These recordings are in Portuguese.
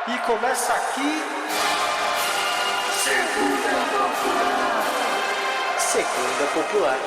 E começa aqui... Segunda Popular.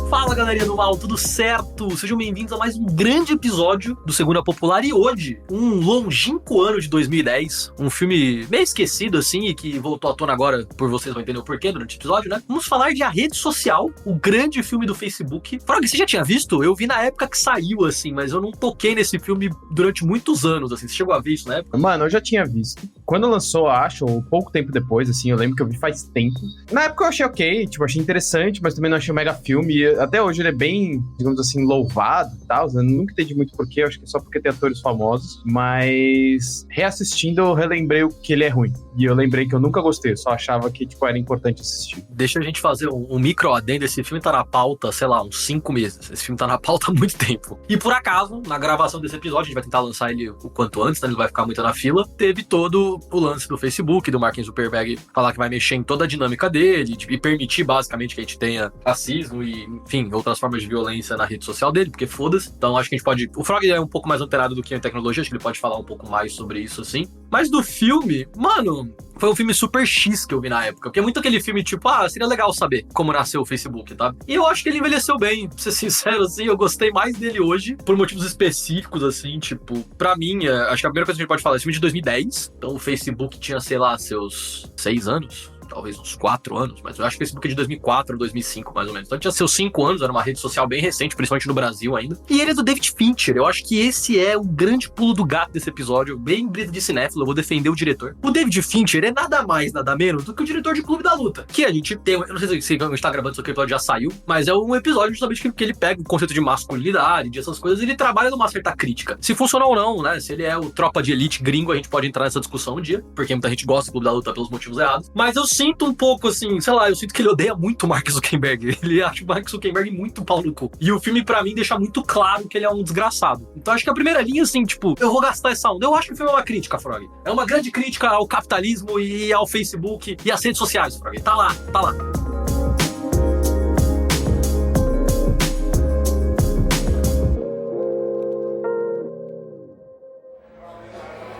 Fala, galerinha do mal, tudo certo? Sejam bem-vindos a mais um grande episódio do Segunda Popular. E hoje, um longínquo ano de 2010, um filme meio esquecido assim e que voltou à tona agora, por vocês vão entender o porquê durante o episódio, né? Vamos falar de A Rede Social, o grande filme do Facebook. Frog, você já tinha visto? Eu vi na época que saiu, assim, mas eu não toquei nesse filme durante muitos anos, assim. Você chegou a ver isso na época? Mano, eu já tinha visto. Quando lançou, acho, ou pouco tempo depois, assim, eu lembro que eu vi faz tempo. Na época eu achei ok, tipo, achei interessante, mas também não achei um mega filme. E até hoje ele é bem, digamos assim, louvado e tal. Eu nunca entendi muito porquê, acho que é só porque tem atores famosos. Mas reassistindo, eu relembrei o que ele é ruim. E eu lembrei que eu nunca gostei, eu só achava que, tipo, era importante assistir. Deixa a gente fazer um micro adendo. Esse filme tá na pauta, sei lá, uns 5 meses. Esse filme tá na pauta há muito tempo. E por acaso, na gravação desse episódio, a gente vai tentar lançar ele o quanto antes, né? Ele vai ficar muito na fila. Teve todo o lance do Facebook, do Mark Zuckerberg falar que vai mexer em toda a dinâmica dele e permitir, basicamente, que a gente tenha racismo e, enfim, outras formas de violência na rede social dele, porque foda-se. Então acho que a gente pode... O Frog é um pouco mais antenado do que em tecnologia, acho que ele pode falar um pouco mais sobre isso, assim. Mas do filme, mano... Foi um filme super X que eu vi na época. Porque é muito aquele filme, tipo, seria legal saber como nasceu o Facebook, tá? E eu acho que ele envelheceu bem, pra ser sincero, assim. Eu gostei mais dele hoje, por motivos específicos, assim. Tipo, pra mim, acho que a primeira coisa que a gente pode falar é esse filme de 2010. Então o Facebook tinha, sei lá, seus 6 anos. Talvez uns 4 anos, mas eu acho que o Facebook é de 2004 ou 2005, mais ou menos. Então tinha seus 5 anos, era uma rede social bem recente, principalmente no Brasil ainda. E ele é do David Fincher. Eu acho que esse é o grande pulo do gato desse episódio. Bem brisa de cinéfilo, eu vou defender o diretor. O David Fincher é nada mais, nada menos do que o diretor de Clube da Luta. Que a gente tem, eu não sei se a gente tá gravando, se o episódio já saiu, mas é um episódio justamente que ele pega o conceito de masculinidade, de essas coisas, e ele trabalha numa certa crítica. Se funcionou ou não, né? Se ele é o tropa de elite gringo, a gente pode entrar nessa discussão um dia, porque muita gente gosta do Clube da Luta pelos motivos errados. Mas eu sinto um pouco assim, sei lá, eu sinto que ele odeia muito o Mark Zuckerberg. Ele acha o Mark Zuckerberg muito pau no cu. E o filme, pra mim, deixa muito claro que ele é um desgraçado. Então acho que a primeira linha, assim, tipo, eu vou gastar essa onda. Eu acho que o filme é uma crítica, Frog. É uma grande crítica ao capitalismo e ao Facebook e às redes sociais, Frog. Tá lá, tá lá.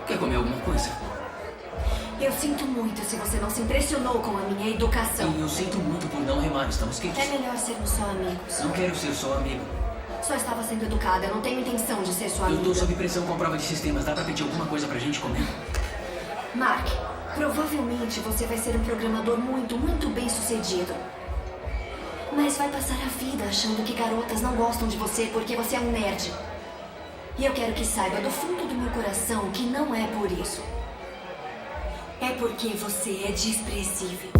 Quer comer alguma coisa? Eu sinto muito se você não se impressionou com a minha educação. E eu sinto muito por não remar, estamos quentes. É melhor sermos só amigos. Não quero ser só amigo. Só estava sendo educada, eu não tenho intenção de ser sua Eu amiga. tô sob pressão com a prova de sistemas, dá pra pedir alguma coisa pra gente comer? Mark, provavelmente você vai ser um programador muito, muito bem sucedido. Mas vai passar a vida achando que garotas não gostam de você porque você é um nerd. E eu quero que saiba do fundo do meu coração que não é por isso. É porque você é desprezível.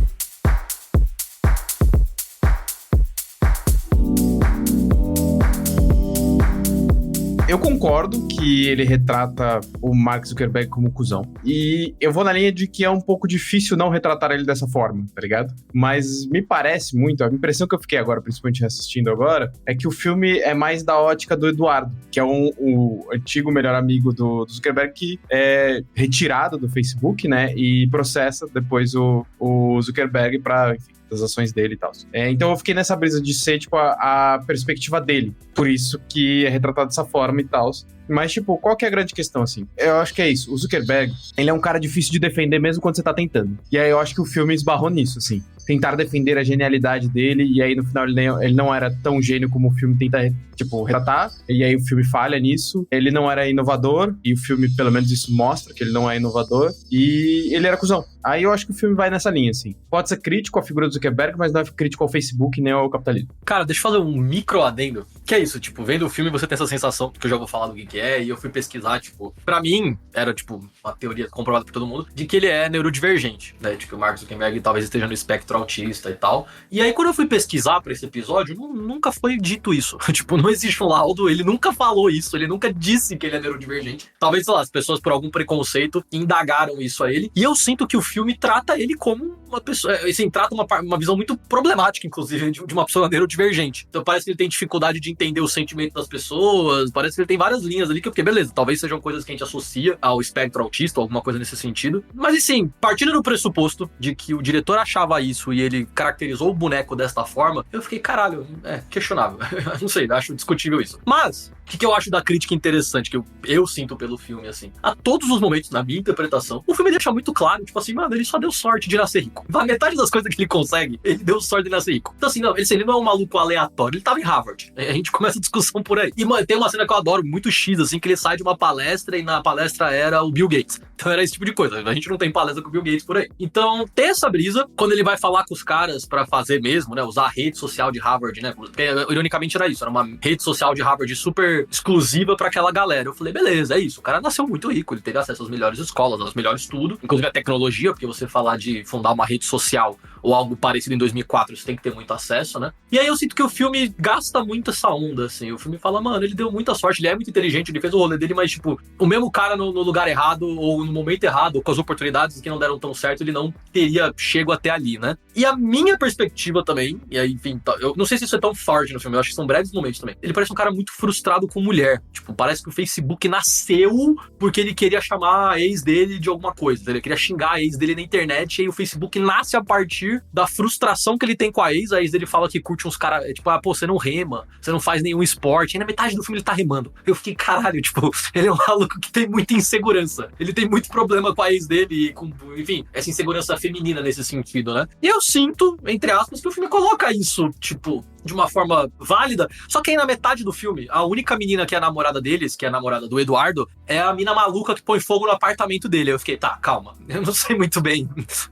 Eu concordo que ele retrata o Mark Zuckerberg como cuzão. E eu vou na linha de que é um pouco difícil não retratar ele dessa forma, tá ligado? Mas me parece muito, a impressão que eu fiquei agora, principalmente assistindo agora, é que o filme é mais da ótica do Eduardo, que é o antigo melhor amigo do Zuckerberg, que é retirado do Facebook, né? E processa depois o Zuckerberg pra, enfim, das ações dele e tal. Então eu fiquei nessa brisa de ser, tipo, a perspectiva dele. Por isso que é retratado dessa forma e tal. Mas, tipo, qual que é a grande questão, assim? Eu acho que é isso. O Zuckerberg, ele é um cara difícil de defender mesmo quando você tá tentando. E aí eu acho que o filme esbarrou nisso, assim. Tentar defender a genialidade dele, e aí no final ele não era tão gênio como o filme tenta, tipo, retratar, e aí o filme falha nisso. Ele não era inovador, e o filme, pelo menos, isso mostra que ele não é inovador, e ele era cuzão. Aí eu acho que o filme vai nessa linha, assim. Pode ser crítico à figura do Zuckerberg, mas não é crítico ao Facebook nem ao capitalismo. Cara, deixa eu fazer um micro adendo. Que é isso, tipo, vendo o filme você tem essa sensação, que eu já vou falar do que é, e eu fui pesquisar, tipo, pra mim, era, tipo, uma teoria comprovada por todo mundo, de que ele é neurodivergente, né, de que o Mark Zuckerberg talvez esteja no espectro espectro autista e tal. E aí, quando eu fui pesquisar pra esse episódio, nunca foi dito isso. Tipo, não existe um laudo, ele nunca falou isso, ele nunca disse que ele é neurodivergente. Talvez, sei lá, as pessoas, por algum preconceito, indagaram isso a ele. E eu sinto que o filme trata ele como uma pessoa, assim, trata uma visão muito problemática, inclusive, de uma pessoa neurodivergente. Então parece que ele tem dificuldade de entender o sentimento das pessoas, parece que ele tem várias linhas ali, que eu fiquei, beleza, talvez sejam coisas que a gente associa ao espectro autista, ou alguma coisa nesse sentido. Mas, assim, partindo do pressuposto de que o diretor achava isso e ele caracterizou o boneco desta forma, eu fiquei, caralho, questionável. Não sei, acho discutível isso. Mas, o que eu acho da crítica interessante, que eu sinto pelo filme, assim, a todos os momentos, na minha interpretação, o filme deixa muito claro, tipo assim, mano, ele só deu sorte de nascer rico. A metade das coisas que ele consegue, ele deu sorte de nascer rico. Então, assim, não, ele não é um maluco aleatório, ele tava em Harvard. A gente começa a discussão por aí. E, mano, tem uma cena que eu adoro, muito X, assim, que ele sai de uma palestra e na palestra era o Bill Gates. Então era esse tipo de coisa. A gente não tem palestra com o Bill Gates por aí. Então, tem essa brisa, quando ele vai falar com os caras pra fazer mesmo, né, usar a rede social de Harvard, né, porque, ironicamente era isso, era uma rede social de Harvard super exclusiva pra aquela galera. Eu falei, beleza, é isso. O cara nasceu muito rico, ele teve acesso às melhores escolas, às melhores tudo, inclusive a tecnologia, porque você falar de fundar uma rede social ou algo parecido em 2004, você tem que ter muito acesso, né? E aí eu sinto que o filme gasta muito essa onda, assim. O filme fala, mano, ele deu muita sorte, ele é muito inteligente, ele fez o rolê dele, mas, tipo, o mesmo cara no lugar errado, ou no momento errado, ou com as oportunidades que não deram tão certo, ele não teria chego até ali, né? E a minha perspectiva também, e aí, enfim, eu não sei se isso é tão forte no filme, eu acho que são breves momentos também. Ele parece um cara muito frustrado com mulher. Tipo, parece que o Facebook nasceu porque ele queria chamar a ex dele de alguma coisa. Ele queria xingar a ex dele na internet, e aí o Facebook nasce a partir da frustração que ele tem com a ex dele fala que curte uns caras, tipo, pô, você não rema, você não faz nenhum esporte, e na metade do filme ele tá remando. Eu fiquei, caralho, tipo, ele é um maluco que tem muita insegurança, ele tem muito problema com a ex dele, e com, enfim, essa insegurança feminina nesse sentido, né? E eu sinto, entre aspas, que o filme coloca isso, tipo, de uma forma válida, só que aí na metade do filme, a única menina que é a namorada deles, que é a namorada do Eduardo, é a mina maluca que põe fogo no apartamento dele. Eu fiquei, tá, calma, eu não sei muito bem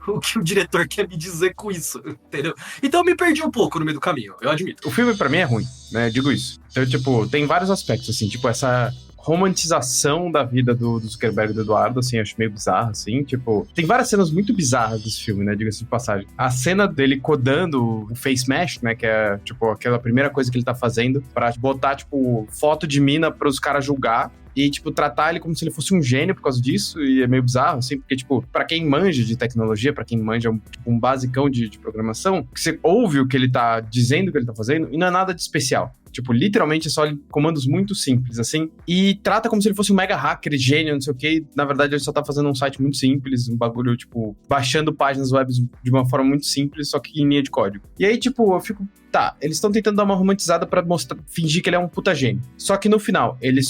o que o diretor quer me dizer com isso, entendeu? Então eu me perdi um pouco no meio do caminho, eu admito. O filme, pra mim, é ruim, né? Eu digo isso. Então, tipo, tem vários aspectos, assim, tipo, essa romantização da vida do Zuckerberg e do Eduardo, assim, acho meio bizarro, assim, tipo, tem várias cenas muito bizarras desse filme, né, diga-se de passagem. A cena dele codando o face mesh, né, que é, tipo, aquela primeira coisa que ele tá fazendo pra botar, tipo, foto de mina pros caras julgar, e, tipo, tratar ele como se ele fosse um gênio por causa disso, e é meio bizarro, assim, porque, tipo, pra quem manja de tecnologia, pra quem manja um basicão de programação, você ouve o que ele tá dizendo que ele tá fazendo, e não é nada de especial. Tipo, literalmente é só comandos muito simples, assim. E trata como se ele fosse um mega hacker, gênio, não sei o quê. Na verdade, ele só tá fazendo um site muito simples, um bagulho, tipo, baixando páginas web de uma forma muito simples, só que em linha de código. E aí, tipo, eu fico... Tá, eles estão tentando dar uma romantizada pra mostrar, fingir que ele é um puta gênio. Só que no final, ele,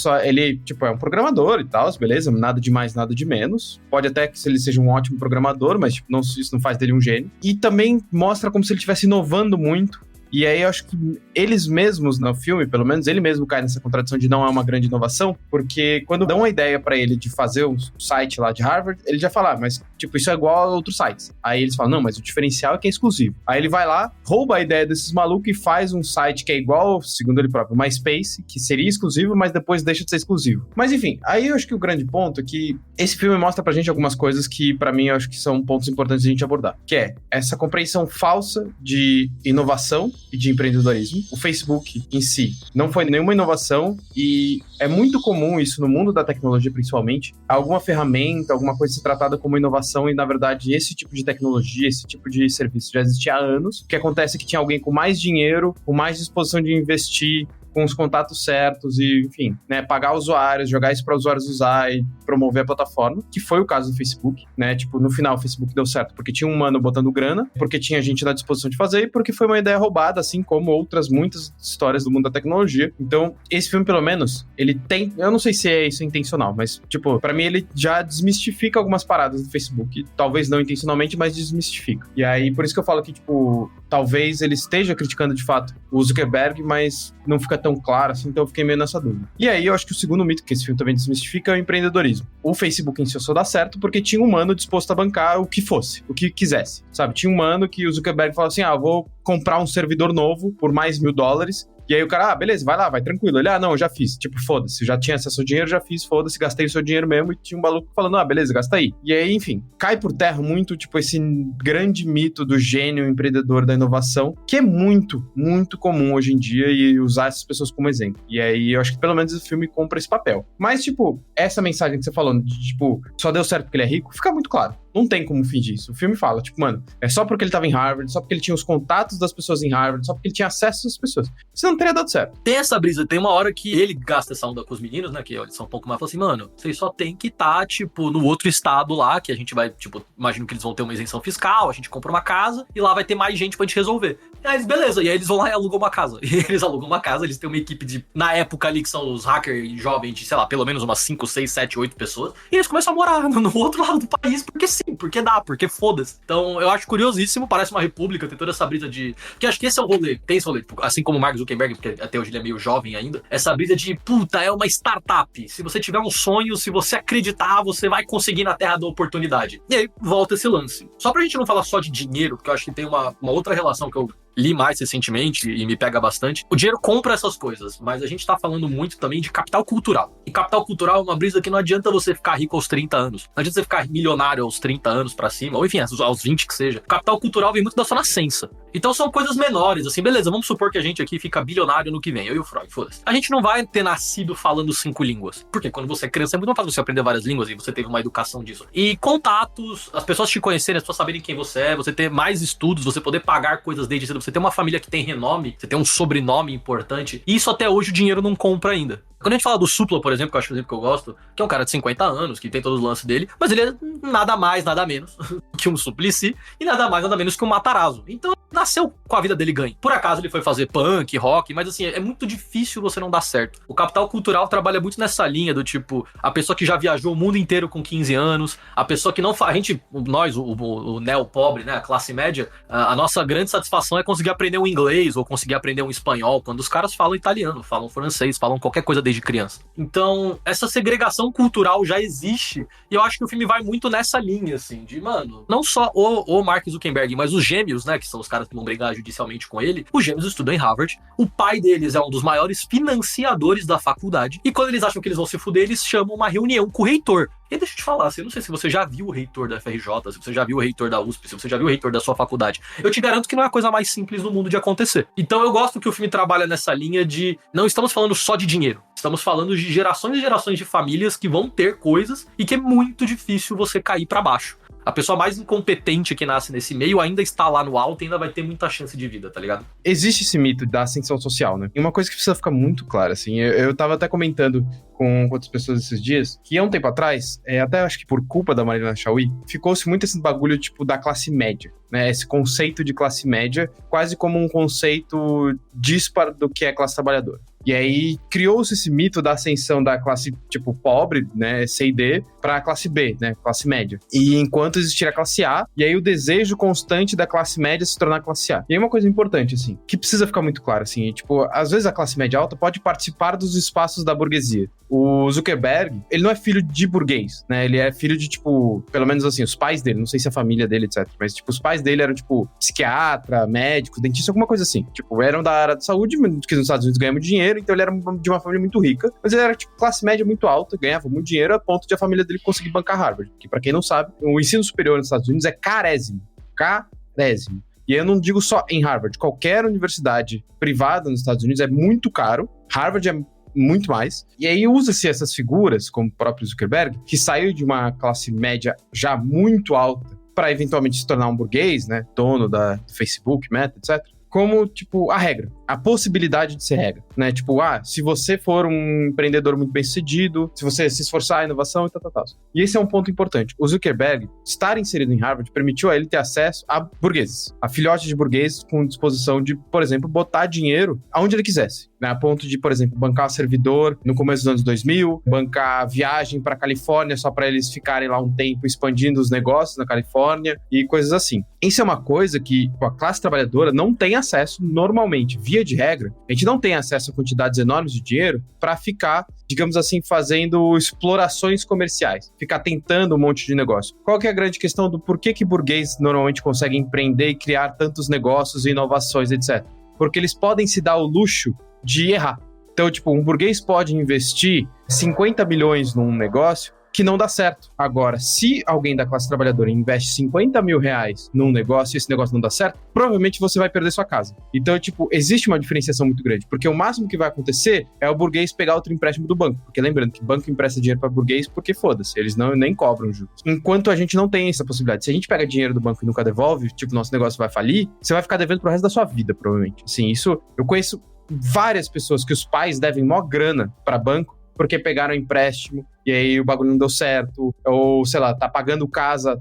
tipo, é um programador e tal, beleza, nada de mais, nada de menos. Pode até que ele seja um ótimo programador, mas, tipo, isso não faz dele um gênio. E também mostra como se ele estivesse inovando muito. E aí eu acho que eles mesmos no filme, pelo menos ele mesmo cai nessa contradição de não é uma grande inovação, porque quando dão uma ideia pra ele de fazer um site lá de Harvard, ele já fala, mas tipo, isso é igual a outros sites. Aí eles falam, não, mas o diferencial é que é exclusivo. Aí ele vai lá, rouba a ideia desses malucos e faz um site que é igual, segundo ele próprio, MySpace, que seria exclusivo, mas depois deixa de ser exclusivo. Mas enfim, aí eu acho que o grande ponto é que esse filme mostra pra gente algumas coisas que pra mim eu acho que são pontos importantes de a gente abordar, que é essa compreensão falsa de inovação e de empreendedorismo. O Facebook em si não foi nenhuma inovação e é muito comum isso no mundo da tecnologia, principalmente, alguma ferramenta, alguma coisa ser tratada como inovação e, na verdade, esse tipo de tecnologia, esse tipo de serviço já existia há anos. O que acontece é que tinha alguém com mais dinheiro, com mais disposição de investir, com os contatos certos e, enfim, né, pagar usuários, jogar isso para usuários usar e promover a plataforma, que foi o caso do Facebook, né, tipo, no final o Facebook deu certo porque tinha um humano botando grana, porque tinha gente na disposição de fazer e porque foi uma ideia roubada, assim como outras muitas histórias do mundo da tecnologia. Então, esse filme, pelo menos, ele tem, eu não sei se é isso intencional, mas, tipo, pra mim ele já desmistifica algumas paradas do Facebook, talvez não intencionalmente, mas desmistifica. E aí, por isso que eu falo que, tipo, talvez ele esteja criticando de fato o Zuckerberg, mas não fica tão claro assim, então eu fiquei meio nessa dúvida. E aí eu acho que o segundo mito que esse filme também desmistifica é o empreendedorismo. O Facebook em si só dá certo porque tinha um humano disposto a bancar o que fosse, o que quisesse, sabe? Tinha um humano que o Zuckerberg falou assim, vou comprar um servidor novo por mais $1.000 E aí o cara, beleza, vai lá, vai tranquilo. Ele, não, eu já fiz. Tipo, foda-se, já tinha acesso ao dinheiro, já fiz, foda-se, gastei o seu dinheiro mesmo. E tinha um maluco falando, beleza, gasta aí. E aí, enfim, cai por terra muito, tipo, esse grande mito do gênio empreendedor da inovação, que é muito, muito comum hoje em dia e usar essas pessoas como exemplo. E aí eu acho que pelo menos esse filme compra esse papel. Mas, tipo, essa mensagem que você falou, de, tipo, só deu certo porque ele é rico, fica muito claro. Não tem como fingir isso. O filme fala, tipo, mano, é só porque ele tava em Harvard, só porque ele tinha os contatos das pessoas em Harvard, só porque ele tinha acesso às pessoas. Isso não teria dado certo. Tem essa brisa, tem uma hora que ele gasta essa onda com os meninos, né, que eles são um pouco mais, fala assim, mano, vocês só tem que estar, tipo, no outro estado lá, que a gente vai, tipo, imagino que eles vão ter uma isenção fiscal, a gente compra uma casa, e lá vai ter mais gente pra gente resolver. E aí eles, beleza, e aí eles vão lá e alugam uma casa. E eles alugam uma casa, eles têm uma equipe de, na época ali, que são os hackers jovens de, sei lá, pelo menos umas 5, 6, 7, 8 pessoas, e eles começam a morar no outro lado do país, porque sim, porque dá, porque foda-se. Então, eu acho curiosíssimo, parece uma república, tem toda essa brisa de... Porque acho que esse é o rolê, tem esse rolê, tipo, assim como o Mark Zuckerberg, porque até hoje ele é meio jovem ainda, essa brisa de, puta, é uma startup. Se você tiver um sonho, se você acreditar, você vai conseguir na terra da oportunidade. E aí, volta esse lance. Só pra gente não falar só de dinheiro, porque eu acho que tem uma outra relação que eu li mais recentemente e me pega bastante. O dinheiro compra essas coisas, mas a gente tá falando muito também de capital cultural. E capital cultural é uma brisa que não adianta você ficar rico aos 30 anos. Não adianta você ficar milionário aos 30 anos pra cima, ou enfim, aos 20 que seja. Capital cultural vem muito da sua nascença. Então são coisas menores, assim, beleza, vamos supor que a gente aqui fica bilionário no que vem, eu e o Freud, foda-se. A gente não vai ter nascido falando 5 línguas. Porque quando você é criança é muito mais fácil você aprender várias línguas e você teve uma educação disso. E contatos, as pessoas te conhecerem, as pessoas saberem quem você é, você ter mais estudos, você poder pagar coisas desde cedo, você ter uma família que tem renome, você tem um sobrenome importante. E isso até hoje o dinheiro não compra ainda. Quando a gente fala do Supla, por exemplo, que eu acho o exemplo que eu gosto, que é um cara de 50 anos, que tem todos os lances dele, mas ele é nada mais, nada menos que um Suplicy e nada mais, nada menos que um Matarazzo. Então, nasceu com a vida dele ganho. Por acaso ele foi fazer punk, rock, mas assim, é muito difícil você não dar certo. O capital cultural trabalha muito nessa linha do tipo, a pessoa que já viajou o mundo inteiro com 15 anos, a pessoa que não faz... A gente, nós, o neo-pobre, né, a classe média, a nossa grande satisfação é conseguir aprender um inglês ou conseguir aprender um espanhol, quando os caras falam italiano, falam francês, falam qualquer coisa desde criança. Então, essa segregação cultural já existe, e eu acho que o filme vai muito nessa linha, assim, de, mano, não só o Mark Zuckerberg, mas os gêmeos, né, que são os caras que vão brigar judicialmente com ele, os gêmeos estudam em Harvard, o pai deles é um dos maiores financiadores da faculdade, e quando eles acham que eles vão se fuder, eles chamam uma reunião com o reitor. E deixa eu te falar, eu não sei se você já viu o reitor da FRJ, se você já viu o reitor da USP, se você já viu o reitor da sua faculdade. Eu te garanto que não é a coisa mais simples do mundo de acontecer. Então eu gosto que o filme trabalha nessa linha de... Não estamos falando só de dinheiro. Estamos falando de gerações e gerações de famílias que vão ter coisas e que é muito difícil você cair pra baixo. A pessoa mais incompetente que nasce nesse meio ainda está lá no alto e ainda vai ter muita chance de vida, tá ligado? Existe esse mito da ascensão social, né? E uma coisa que precisa ficar muito clara, assim, eu tava até comentando com outras pessoas esses dias, que há um tempo atrás, até acho que por culpa da Marina Chauí, ficou-se muito esse bagulho, tipo, da classe média, né? Esse conceito de classe média, quase como um conceito dispar do que é classe trabalhadora. E aí criou-se esse mito da ascensão da classe, tipo, pobre, né, C e D, pra classe B, né, classe média. E enquanto existir a classe A, e aí o desejo constante da classe média se tornar classe A. E aí uma coisa importante, assim, que precisa ficar muito claro, assim, tipo, às vezes a classe média alta pode participar dos espaços da burguesia. O Zuckerberg, ele não é filho de burguês, né, ele é filho de, tipo, pelo menos assim, os pais dele, não sei se a família dele, etc, mas, tipo, os pais dele eram, tipo, psiquiatra, médico, dentista, alguma coisa assim. Tipo, eram da área de saúde, que nos Estados Unidos ganham muito dinheiro, então ele era de uma família muito rica, mas ele era, tipo, classe média muito alta, ganhava muito dinheiro a ponto de a família dele conseguir bancar Harvard. Que, pra quem não sabe, o ensino superior nos Estados Unidos é carésimo. Carésimo. E eu não digo só em Harvard. Qualquer universidade privada nos Estados Unidos é muito caro. Harvard é muito mais. E aí usa-se essas figuras, como o próprio Zuckerberg, que saiu de uma classe média já muito alta para eventualmente se tornar um burguês, né? Dono do Facebook, Meta, etc. Como, tipo, a regra. A possibilidade de ser regra, né? Tipo, se você for um empreendedor muito bem sucedido, se você se esforçar em inovação e tal. E esse é um ponto importante. O Zuckerberg, estar inserido em Harvard, permitiu a ele ter acesso a burgueses, a filhotes de burgueses com disposição de, por exemplo, botar dinheiro aonde ele quisesse, né? A ponto de, por exemplo, bancar servidor no começo dos anos 2000, bancar viagem para Califórnia só para eles ficarem lá um tempo expandindo os negócios na Califórnia e coisas assim. Isso é uma coisa que a classe trabalhadora não tem acesso normalmente, via de regra. A gente não tem acesso a quantidades enormes de dinheiro para ficar, digamos assim, fazendo explorações comerciais, ficar tentando um monte de negócio. Qual que é a grande questão do porquê que burguês normalmente consegue empreender e criar tantos negócios e inovações, etc? Porque eles podem se dar o luxo de errar. Então, tipo, um burguês pode investir 50 milhões num negócio que não dá certo. Agora, se alguém da classe trabalhadora investe 50 mil reais num negócio e esse negócio não dá certo, provavelmente você vai perder sua casa. Então, tipo, existe uma diferenciação muito grande, porque o máximo que vai acontecer é o burguês pegar outro empréstimo do banco, porque lembrando que o banco empresta dinheiro para burguês porque foda-se, eles nem cobram juros. Enquanto a gente não tem essa possibilidade. Se a gente pega dinheiro do banco e nunca devolve, tipo, nosso negócio vai falir, você vai ficar devendo pro resto da sua vida, provavelmente. Assim, isso, eu conheço várias pessoas que os pais devem mó grana para banco, porque pegaram empréstimo e aí o bagulho não deu certo, ou, sei lá, tá pagando casa,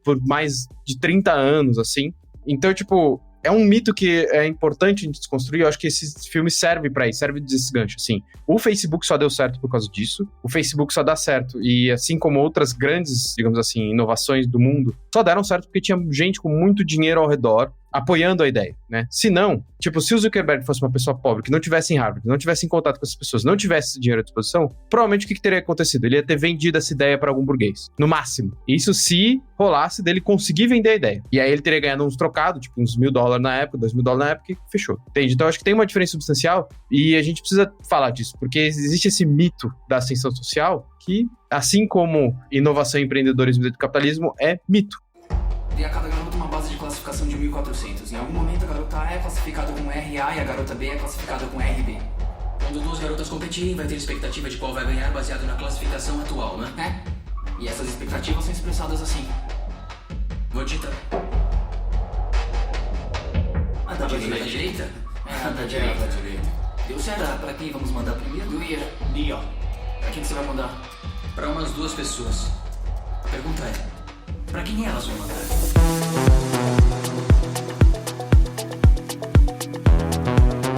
por mais de 30 anos, assim. Então, tipo, é um mito que é importante a gente desconstruir. Eu acho que esse filme serve pra isso, serve desse gancho, assim. O Facebook só deu certo por causa disso, o Facebook só dá certo, e assim como outras grandes, digamos assim, inovações do mundo, só deram certo porque tinha gente com muito dinheiro ao redor, apoiando a ideia, né? Se não, tipo, se o Zuckerberg fosse uma pessoa pobre, que não tivesse em Harvard, não tivesse em contato com essas pessoas, não tivesse dinheiro à disposição, provavelmente o que teria acontecido? Ele ia ter vendido essa ideia para algum burguês, no máximo. Isso se rolasse dele conseguir vender a ideia. E aí ele teria ganhado uns trocados, tipo, uns $1.000 na época, $2.000 na época, e fechou. Entende? Então eu acho que tem uma diferença substancial e a gente precisa falar disso, porque existe esse mito da ascensão social que, assim como inovação, empreendedorismo e capitalismo, é mito. Tem a cada garota uma base de classificação de 1400. Em algum momento a garota A é classificada com RA e a garota B é classificada com RB. Quando duas garotas competirem, vai ter expectativa de qual vai ganhar baseado na classificação atual, né? E essas expectativas são expressadas assim. Vou digitar. A da direita? É, a da direita. Deu certo? Pra quem vamos mandar primeiro? Leon. Pra quem você vai mandar? Pra umas 2 pessoas. A pergunta é, pra quem elas vão mandar?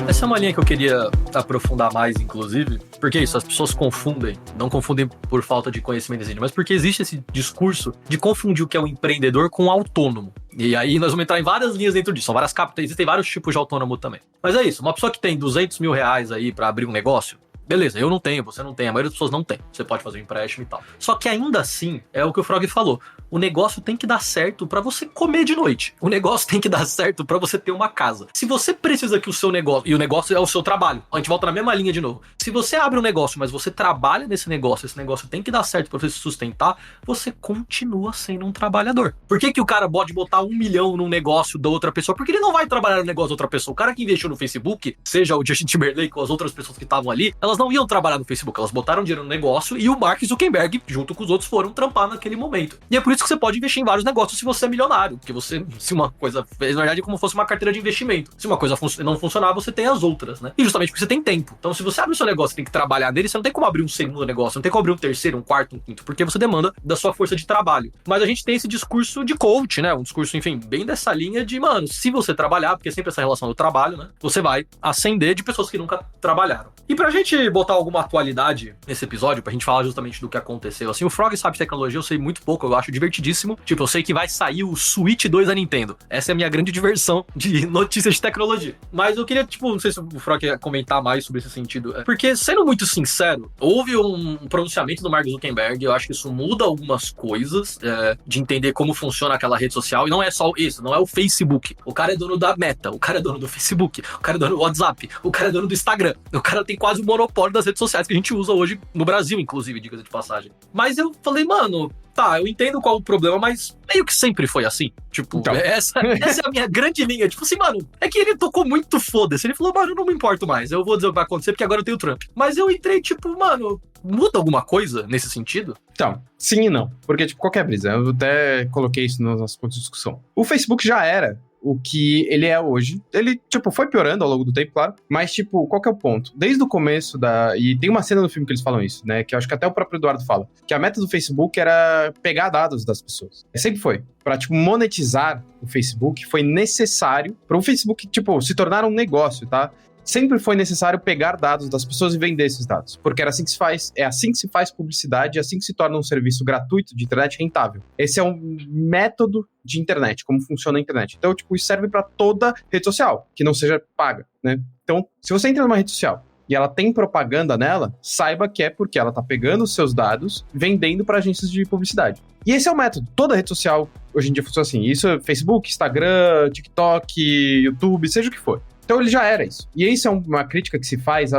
Essa é uma linha que eu queria aprofundar mais, inclusive, porque isso, as pessoas confundem, não confundem por falta de conhecimento, mas porque existe esse discurso de confundir o que é um empreendedor com um autônomo. E aí nós vamos entrar em várias linhas dentro disso, são várias capas, existem vários tipos de autônomo também. Mas é isso, uma pessoa que tem 200 mil reais aí pra abrir um negócio, beleza, eu não tenho, você não tem, a maioria das pessoas não tem. Você pode fazer um empréstimo e tal. Só que ainda assim, é o que o Frog falou, o negócio tem que dar certo pra você comer de noite. O negócio tem que dar certo pra você ter uma casa. Se você precisa que o seu negócio, e o negócio é o seu trabalho, a gente volta na mesma linha de novo. Se você abre um negócio, mas você trabalha nesse negócio, esse negócio tem que dar certo pra você se sustentar, você continua sendo um trabalhador. Por que o cara pode botar 1 milhão num negócio da outra pessoa? Porque ele não vai trabalhar no negócio da outra pessoa. O cara que investiu no Facebook, seja o Justin Timberlake ou as outras pessoas que estavam ali, elas não iam trabalhar no Facebook, elas botaram dinheiro no negócio e o Mark Zuckerberg, junto com os outros, foram trampar naquele momento. E é por isso que você pode investir em vários negócios se você é milionário, porque você, se uma coisa, na verdade é como se fosse uma carteira de investimento. Se uma coisa não funcionar, você tem as outras, né? E justamente porque você tem tempo. Então, se você abre o seu negócio e tem que trabalhar nele, você não tem como abrir um segundo negócio, não tem como abrir um terceiro, um quarto, um quinto, porque você demanda da sua força de trabalho. Mas a gente tem esse discurso de coach, né? Um discurso, enfim, bem dessa linha de, mano, se você trabalhar, porque sempre essa relação do trabalho, né? Você vai ascender de pessoas que nunca trabalharam. E pra gente botar alguma atualidade nesse episódio, pra gente falar justamente do que aconteceu, assim, o Frog sabe de tecnologia, eu sei muito pouco, eu acho divertidíssimo. Tipo, eu sei que vai sair o Switch 2 da Nintendo. Essa é a minha grande diversão de notícias de tecnologia. Mas eu queria, tipo, não sei se o Frog quer comentar mais sobre esse sentido. Porque, sendo muito sincero, houve um pronunciamento do Mark Zuckerberg, eu acho que isso muda algumas coisas, de entender como funciona aquela rede social, e não é só isso, não é o Facebook. O cara é dono da Meta, o cara é dono do Facebook, o cara é dono do WhatsApp, o cara é dono do Instagram, o cara tem quase o monopólio das redes sociais que a gente usa hoje no Brasil, inclusive, diga de passagem. Mas eu falei, mano, tá, eu entendo qual o problema, mas meio que sempre foi assim. Tipo, então, essa é a minha grande linha. Tipo assim, mano, é que ele tocou muito foda-se. Ele falou, mano, eu não me importo mais. Eu vou dizer o que vai acontecer porque agora eu tenho o Trump. Mas eu entrei, tipo, mano, muda alguma coisa nesse sentido? Então, sim e não. Porque, tipo, qualquer brisa. Eu até coloquei isso nos nossos pontos de discussão. O Facebook já era o que ele é hoje. Ele, tipo, foi piorando ao longo do tempo, claro. Mas, tipo, qual que é o ponto? Desde o começo E tem uma cena no filme que eles falam isso, né? Que eu acho que até o próprio Eduardo fala. Que a meta do Facebook era pegar dados das pessoas. Sempre foi. Pra, tipo, monetizar o Facebook, foi necessário para o Facebook, tipo, se tornar um negócio, tá? Sempre foi necessário pegar dados das pessoas e vender esses dados. Porque era assim que se faz, é assim que se faz publicidade, é assim que se torna um serviço gratuito de internet rentável. Esse é um método de internet, como funciona a internet. Então, tipo, isso serve para toda rede social, que não seja paga, né? Então, se você entra numa rede social e ela tem propaganda nela, saiba que é porque ela tá pegando os seus dados, vendendo para agências de publicidade. E esse é o método. Toda rede social hoje em dia funciona assim. Isso é Facebook, Instagram, TikTok, YouTube, seja o que for. Então ele já era isso. E isso é uma crítica que se faz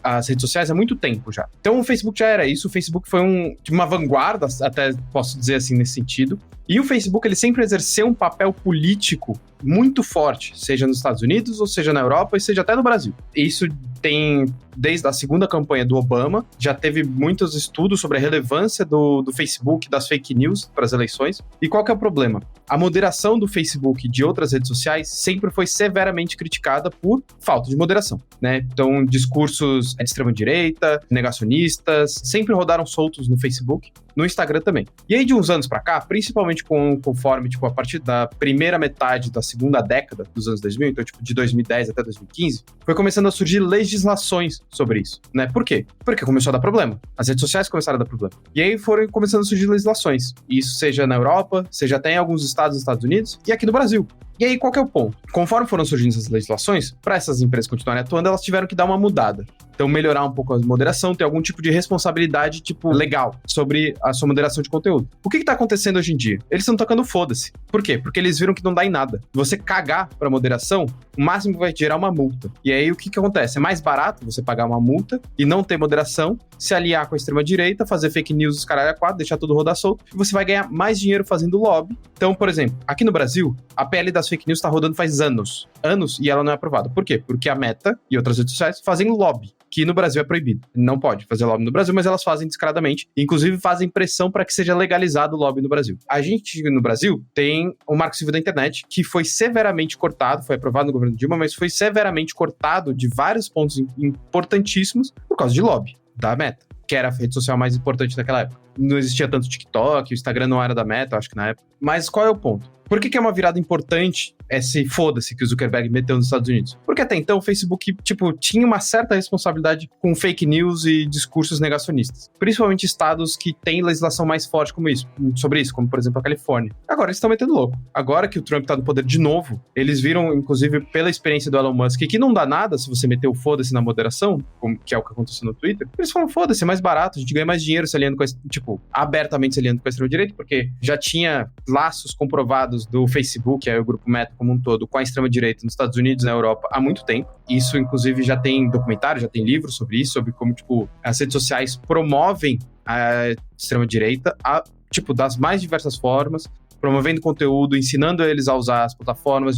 às redes sociais há muito tempo já. Então o Facebook já era isso, o Facebook foi uma vanguarda, até posso dizer assim, nesse sentido. E o Facebook, ele sempre exerceu um papel político muito forte, seja nos Estados Unidos, ou seja na Europa, e seja até no Brasil. Isso tem, desde a segunda campanha do Obama, já teve muitos estudos sobre a relevância do Facebook, das fake news para as eleições. E qual que é o problema? A moderação do Facebook e de outras redes sociais sempre foi severamente criticada por falta de moderação, né? Então, discursos de extrema-direita, negacionistas, sempre rodaram soltos no Facebook, no Instagram também. E aí, de uns anos pra cá, principalmente conforme, tipo, a partir da primeira metade da segunda década dos anos 2000, então, tipo, de 2010 até 2015, foi começando a surgir legislações sobre isso, né? Por quê? Porque começou a dar problema. As redes sociais começaram a dar problema. E aí foram começando a surgir legislações. Isso seja na Europa, seja até em alguns estados dos Estados Unidos e aqui no Brasil. E aí, qual que é o ponto? Conforme foram surgindo essas legislações, para essas empresas continuarem atuando, elas tiveram que dar uma mudada. Então, melhorar um pouco a moderação, ter algum tipo de responsabilidade, tipo, legal, sobre a sua moderação de conteúdo. O que tá acontecendo hoje em dia? Eles estão tocando foda-se. Por quê? Porque eles viram que não dá em nada. Você cagar pra moderação, o máximo vai gerar uma multa. E aí, o que acontece? É mais barato você pagar uma multa e não ter moderação, se aliar com a extrema-direita, fazer fake news, os caralho a quatro, deixar tudo rodar solto, e você vai ganhar mais dinheiro fazendo lobby. Então, por exemplo, aqui no Brasil, a PL das fake news tá rodando faz anos. Anos, e ela não é aprovada. Por quê? Porque a Meta e outras redes sociais fazem lobby, que no Brasil é proibido. Não pode fazer lobby no Brasil, mas elas fazem descaradamente. Inclusive, fazem pressão para que seja legalizado o lobby no Brasil. A gente, no Brasil, tem o Marco Civil da Internet, que foi severamente cortado, foi aprovado no governo Dilma, mas foi severamente cortado de vários pontos importantíssimos por causa de lobby da Meta, que era a rede social mais importante naquela época. Não existia tanto TikTok, o Instagram não era da Meta, acho que na época. Mas qual é o ponto? Por que é uma virada importante esse foda-se que o Zuckerberg meteu nos Estados Unidos? Porque até então o Facebook, tipo, tinha uma certa responsabilidade com fake news e discursos negacionistas. Principalmente estados que têm legislação mais forte sobre isso, como por exemplo a Califórnia. Agora eles estão metendo louco. Agora que o Trump tá no poder de novo, eles viram, inclusive pela experiência do Elon Musk, que não dá nada se você meter o foda-se na moderação, que é o que aconteceu no Twitter. Eles falam, foda-se, é mais barato, a gente ganha mais dinheiro se aliando com abertamente se aliando com a extrema-direita, porque já tinha laços comprovados do Facebook, que é o grupo Meta como um todo, com a extrema-direita nos Estados Unidos e na Europa há muito tempo. Isso, inclusive, já tem documentário, já tem livros sobre isso, sobre como, tipo, as redes sociais promovem a extrema-direita, das mais diversas formas, promovendo conteúdo, ensinando eles a usar as plataformas,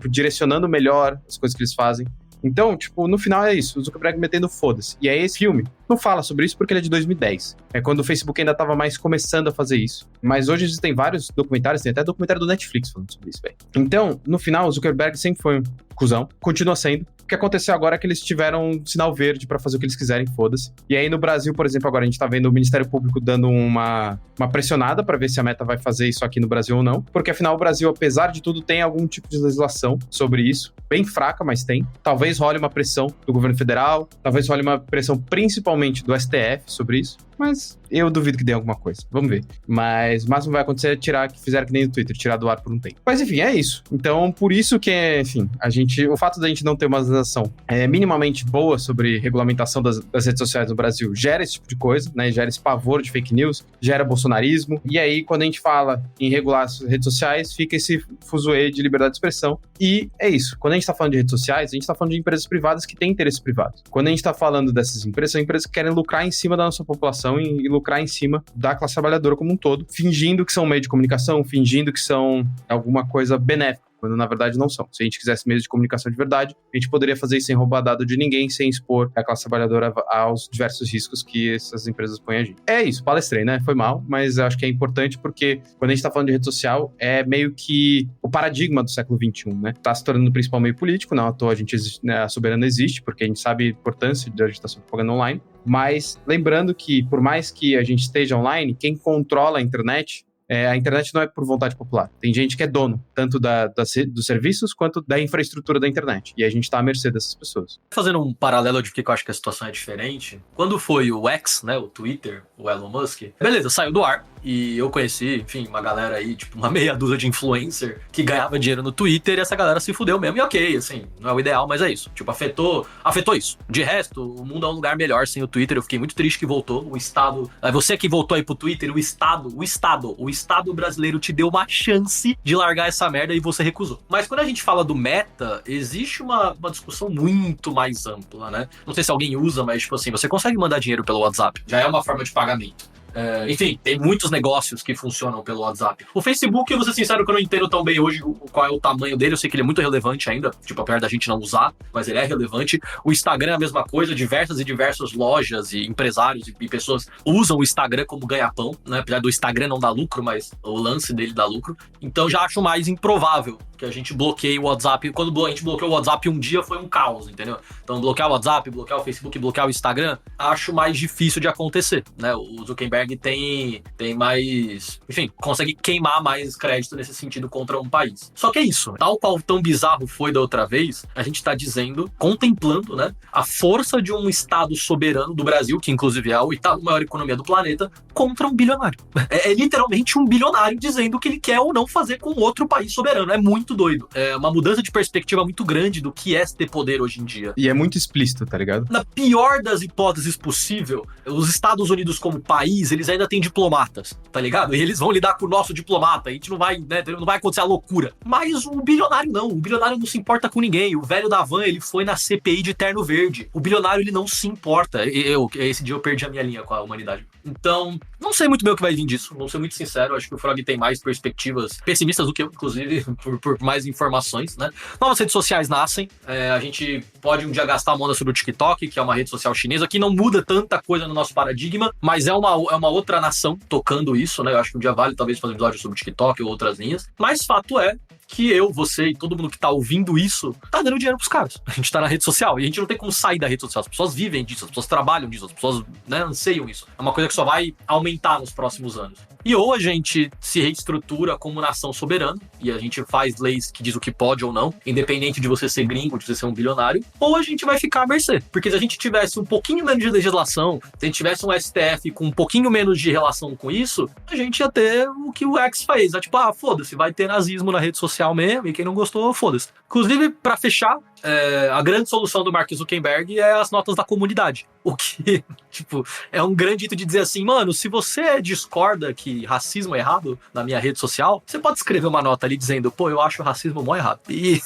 direcionando melhor as coisas que eles fazem. Então, no final é isso, o Zuckerberg metendo foda-se. E aí esse filme não fala sobre isso porque ele é de 2010. É quando o Facebook ainda tava mais começando a fazer isso. Mas hoje existem vários documentários, tem até documentário do Netflix falando sobre isso, velho. Então, no final, o Zuckerberg sempre foi um cuzão, continua sendo. O que aconteceu agora é que eles tiveram um sinal verde pra fazer o que eles quiserem, foda-se. E aí no Brasil, por exemplo, agora a gente tá vendo o Ministério Público dando uma pressionada pra ver se a Meta vai fazer isso aqui no Brasil ou não. Porque afinal o Brasil, apesar de tudo, tem algum tipo de legislação sobre isso. Bem fraca, mas tem. Talvez role uma pressão do governo federal, talvez role uma pressão principalmente do STF sobre isso. Mas eu duvido que dê alguma coisa. Vamos ver. Mas o máximo que vai acontecer é que fizeram que nem no Twitter, tirar do ar por um tempo. Mas enfim, é isso. Então, por isso que, enfim, o fato da gente não ter uma legislação minimamente boa sobre regulamentação das redes sociais no Brasil gera esse tipo de coisa, né? Gera esse pavor de fake news, gera bolsonarismo. E aí, quando a gente fala em regular as redes sociais, fica esse fuzuê de liberdade de expressão. E é isso. Quando a gente tá falando de redes sociais, a gente tá falando de empresas privadas que têm interesses privados. Quando a gente tá falando dessas empresas, são empresas que querem lucrar em cima da nossa população e lucrar em cima da classe trabalhadora como um todo, fingindo que são meio de comunicação, fingindo que são alguma coisa benéfica, quando na verdade não são. Se a gente quisesse meios de comunicação de verdade, a gente poderia fazer isso sem roubar dado de ninguém, sem expor a classe trabalhadora aos diversos riscos que essas empresas põem a gente. É isso, palestrei, né? Foi mal, mas eu acho que é importante porque quando a gente tá falando de rede social, é meio que o paradigma do século XXI, né? Tá se tornando o principal meio político, não à toa a gente existe, né? A Soberana existe, porque a gente sabe a importância da agitação de propaganda online, mas lembrando que por mais que a gente esteja online, quem controla a internet não é por vontade popular. Tem gente que é dono, tanto dos serviços quanto da infraestrutura da internet. E a gente tá à mercê dessas pessoas. Fazendo um paralelo de porque eu acho que a situação é diferente, quando foi o X, né, o Twitter, o Elon Musk, beleza, saiu do ar. E eu conheci, enfim, uma galera aí, tipo, uma meia dúzia de influencer que ganhava dinheiro no Twitter e essa galera se fudeu mesmo. E ok, assim, não é o ideal, mas é isso. Tipo, afetou isso. De resto, o mundo é um lugar melhor sem o Twitter. Eu fiquei muito triste que voltou. O Estado... Você que voltou aí pro Twitter, o Estado brasileiro te deu uma chance de largar essa merda e você recusou. Mas quando a gente fala do Meta, existe uma discussão muito mais ampla, né? Não sei se alguém usa, mas, tipo assim, você consegue mandar dinheiro pelo WhatsApp. Já é uma forma de pagamento. Enfim, tem muitos negócios que funcionam pelo WhatsApp. O Facebook, eu vou ser sincero que eu não entendo tão bem hoje qual é o tamanho dele. Eu sei que ele é muito relevante ainda, tipo, apesar da gente não usar, mas ele é relevante. O Instagram é a mesma coisa, diversas lojas e empresários e pessoas usam o Instagram como ganha-pão, né? Apesar do Instagram não dar lucro, mas o lance dele dá lucro. Então já acho mais improvável que a gente bloqueie o WhatsApp. Quando a gente bloqueou o WhatsApp um dia foi um caos, entendeu? Então bloquear o WhatsApp, bloquear o Facebook, bloquear o Instagram, acho mais difícil de acontecer, né? O Zuckerberg tem mais... Enfim, consegue queimar mais crédito nesse sentido contra um país. Só que é isso, tal qual tão bizarro foi da outra vez, a gente tá dizendo, contemplando, né, a força de um Estado soberano do Brasil, que inclusive é a oitava maior economia do planeta, contra um bilionário. É literalmente um bilionário dizendo o que ele quer ou não fazer com outro país soberano. É muito doido. É uma mudança de perspectiva muito grande do que é ter poder hoje em dia. E é muito explícito, tá ligado? Na pior das hipóteses possível, os Estados Unidos como país, eles ainda têm diplomatas, tá ligado? E eles vão lidar com o nosso diplomata. A gente não vai, né, não vai acontecer a loucura. Mas o bilionário não. O bilionário não se importa com ninguém. O velho da van, ele foi na CPI de terno verde. O bilionário, ele não se importa. Esse dia eu perdi a minha linha com a humanidade. Então, não sei muito bem o que vai vir disso. Vou ser muito sincero. Acho que o Frog tem mais perspectivas pessimistas do que eu, inclusive, por mais informações, né? Novas redes sociais nascem. A gente pode um dia gastar uma onda sobre o TikTok, que é uma rede social chinesa, que não muda tanta coisa no nosso paradigma, mas é uma outra nação tocando isso, né? Eu acho que um dia vale talvez fazer um episódio sobre o TikTok ou outras linhas. Mas fato é que eu, você e todo mundo que tá ouvindo isso tá dando dinheiro pros caras. A gente tá na rede social e a gente não tem como sair da rede social. As pessoas vivem disso, as pessoas trabalham disso, as pessoas, né, anseiam isso. É uma coisa que só vai aumentar nos próximos anos. E ou a gente se reestrutura como nação soberana e a gente faz leis que diz o que pode ou não, independente de você ser gringo, de você ser um bilionário, ou a gente vai ficar à mercê. Porque se a gente tivesse um pouquinho menos de legislação, se a gente tivesse um STF com um pouquinho menos de relação com isso, a gente ia ter o que o X fez. É tipo, foda-se, vai ter nazismo na rede social mesmo, e quem não gostou, foda-se. Inclusive, pra fechar, a grande solução do Mark Zuckerberg é as notas da comunidade. O que, tipo, é um grande jeito de dizer assim, mano, se você discorda que racismo é errado na minha rede social, você pode escrever uma nota ali dizendo, pô, eu acho o racismo mó errado. E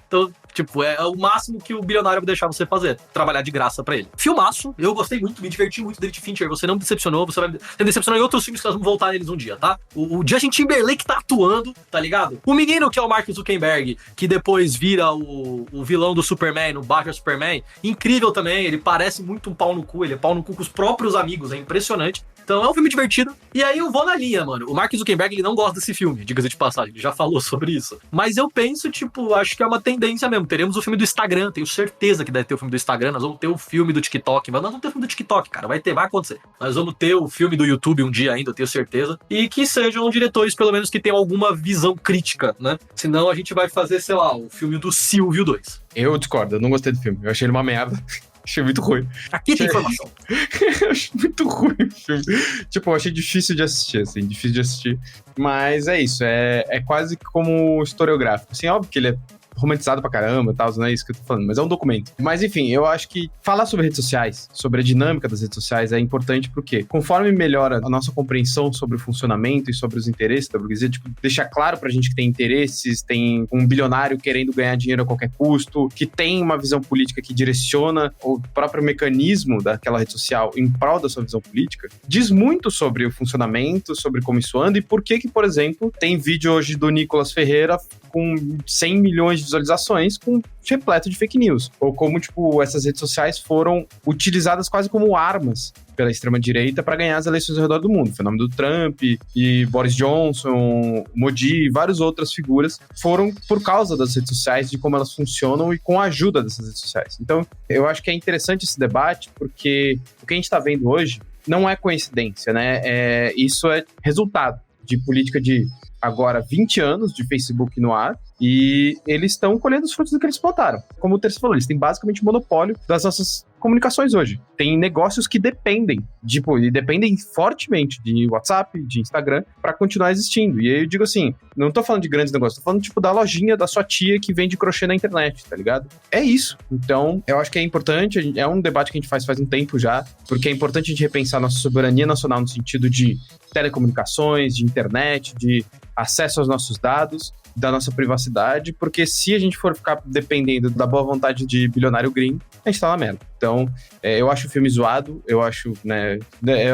então, tipo, é o máximo que o bilionário vai deixar você fazer, trabalhar de graça pra ele. Filmaço, eu gostei muito, me diverti muito David Fincher, você não me decepcionou, você vai me decepcionar em outros filmes que nós vamos voltar neles um dia, tá? O Justin Timberlake tá atuando, tá ligado? O menino que é o Mark Zuckerberg, que depois vira o vilão do Superman, no Batman Superman, incrível também, ele parece muito um pau no cu, ele é pau no cu com os próprios amigos, é impressionante. Então é um filme divertido. E aí eu vou na linha, mano. O Mark Zuckerberg, ele não gosta desse filme, diga-se de passagem, ele já falou sobre isso. Mas eu penso, tipo, acho que é uma tendência mesmo. Teremos o filme do Instagram, tenho certeza que deve ter o filme do Instagram, nós vamos ter o filme do TikTok, mas nós vamos ter o filme do TikTok, cara, vai acontecer. Nós vamos ter o filme do YouTube um dia ainda, eu tenho certeza. E que sejam diretores, pelo menos, que tenham alguma visão crítica, né? Senão a gente vai fazer, sei lá, o filme do Silvio 2. Eu discordo, eu não gostei do filme. Eu achei ele uma merda. Achei muito ruim. Aqui tem informação. Eu achei muito ruim o filme. Tipo, eu achei difícil de assistir, assim, Mas é isso, é quase como historiográfico. Assim, óbvio que ele é romantizado pra caramba e tal, não é isso que eu tô falando, mas é um documento. Mas enfim, eu acho que falar sobre redes sociais, sobre a dinâmica das redes sociais é importante porque conforme melhora a nossa compreensão sobre o funcionamento e sobre os interesses da burguesia, tipo, deixar claro pra gente que tem interesses, tem um bilionário querendo ganhar dinheiro a qualquer custo, que tem uma visão política que direciona o próprio mecanismo daquela rede social em prol da sua visão política, diz muito sobre o funcionamento, sobre como isso anda e por que, por exemplo, tem vídeo hoje do Nicolas Ferreira com 100 milhões de visualizações, com repleto de fake news. Ou como, tipo, essas redes sociais foram utilizadas quase como armas pela extrema-direita para ganhar as eleições ao redor do mundo. O fenômeno do Trump e Boris Johnson, Modi e várias outras figuras foram por causa das redes sociais, de como elas funcionam e com a ajuda dessas redes sociais. Então, eu acho que é interessante esse debate, porque o que a gente está vendo hoje não é coincidência, né? Isso é resultado de política de agora 20 anos de Facebook no ar, e eles estão colhendo os frutos do que eles plantaram. Como o Terço falou, eles têm basicamente monopólio das nossas comunicações hoje. Tem negócios que dependem, e dependem fortemente de WhatsApp, de Instagram, para continuar existindo. E aí eu digo assim, não tô falando de grandes negócios, tô falando, da lojinha da sua tia que vende crochê na internet, tá ligado? É isso. Então, eu acho que é importante, é um debate que a gente faz um tempo já, porque é importante a gente repensar nossa soberania nacional no sentido de telecomunicações, de internet, de acesso aos nossos dados, da nossa privacidade, porque se a gente for ficar dependendo da boa vontade de bilionário gringo, a gente tá na merda. Então, eu acho o filme zoado, eu acho,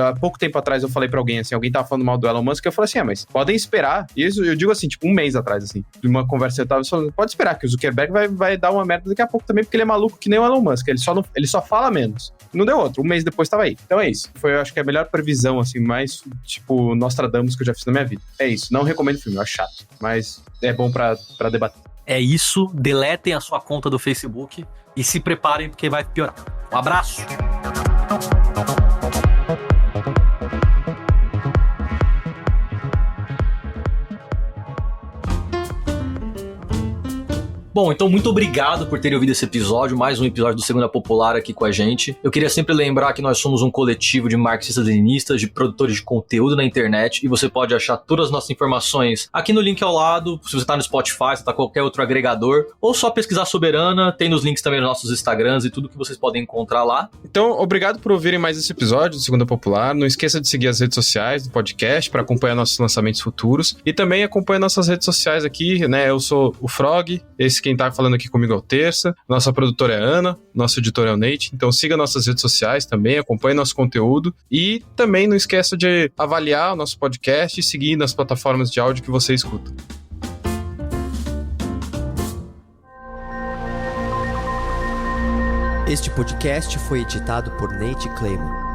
há pouco tempo atrás eu falei pra alguém, assim, alguém tava falando mal do Elon Musk, eu falei assim, mas podem esperar, e isso eu digo assim, um mês atrás, assim, de uma conversa eu tava falando, pode esperar que o Zuckerberg vai dar uma merda daqui a pouco também, porque ele é maluco que nem o Elon Musk, ele só fala menos. Não deu outro, um mês depois tava aí. Então é isso. Foi, eu acho que a melhor previsão, assim, mais, Nostradamus que eu já fiz na minha vida. É isso. Não recomendo o filme, eu acho chato. Mas é bom pra debater. É isso. Deletem a sua conta do Facebook e se preparem porque vai piorar. Um abraço! Bom, então muito obrigado por terem ouvido esse episódio, mais um episódio do Segunda Popular aqui com a gente. Eu queria sempre lembrar que nós somos um coletivo de marxistas-leninistas, de produtores de conteúdo na internet, e você pode achar todas as nossas informações aqui no link ao lado, se você tá no Spotify, se tá qualquer outro agregador, ou só pesquisar Soberana, tem nos links também nos nossos Instagrams e tudo que vocês podem encontrar lá. Então, obrigado por ouvirem mais esse episódio do Segunda Popular. Não esqueça de seguir as redes sociais do podcast para acompanhar nossos lançamentos futuros, e também acompanha nossas redes sociais aqui, Eu sou o Frog, quem tá falando aqui comigo é o Terça, nossa produtora é a Ana, nosso editor é o Nate, então siga nossas redes sociais também, acompanhe nosso conteúdo e também não esqueça de avaliar o nosso podcast e seguir nas plataformas de áudio que você escuta. Este podcast foi editado por Nate Claymore.